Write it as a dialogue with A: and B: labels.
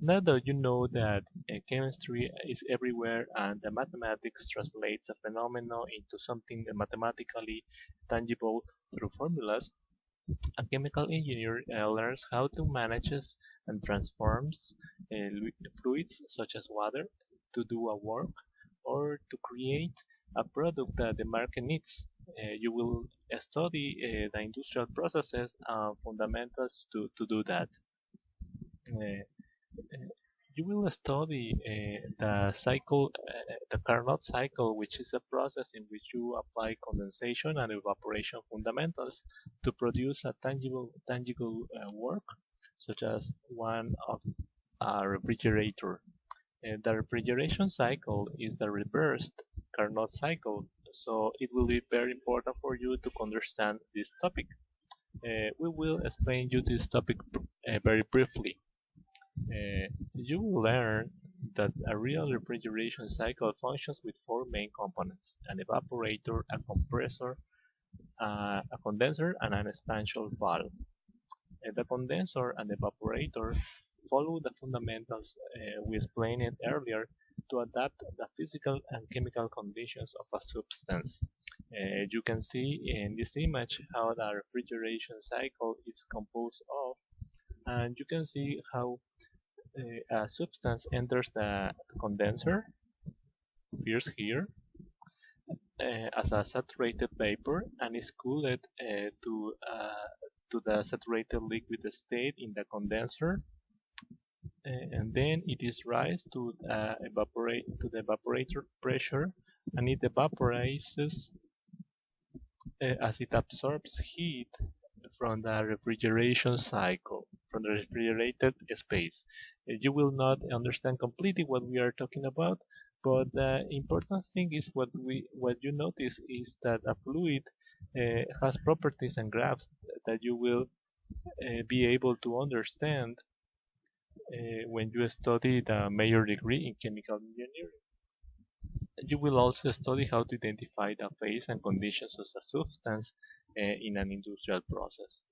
A: Now that you know that chemistry is everywhere and the mathematics translates a phenomenon into something mathematically tangible through formulas, a chemical engineer learns how to manages and transforms fluids such as water to do a work or to create a product that the market needs. You will study the industrial processes and fundamentals to do that. Uh, you will study the Carnot cycle, which is a process in which you apply condensation and evaporation fundamentals to produce a tangible work, such as one of a refrigerator. The refrigeration cycle is the reversed Carnot cycle, so it will be very important for you to understand this topic. We will explain you this topic very briefly. You will learn that a real refrigeration cycle functions with four main components: an evaporator, a compressor, a condenser, and an expansion valve. The condenser and evaporator follow the fundamentals we explained earlier to adapt the physical and chemical conditions of a substance. You can see in this image how the refrigeration cycle is composed of, and you can see how a substance enters the condenser, appears here as a saturated vapor and is cooled to the saturated liquid state in the condenser, and then it is raised to the evaporator pressure, and it evaporates as it absorbs heat from the refrigeration cycle, from the refrigerated space. You will not understand completely what we are talking about, but the important thing is what you notice is that a fluid has properties and graphs that you will be able to understand when you study the major degree in chemical engineering. You will also study how to identify the phase and conditions of a substance in an industrial process.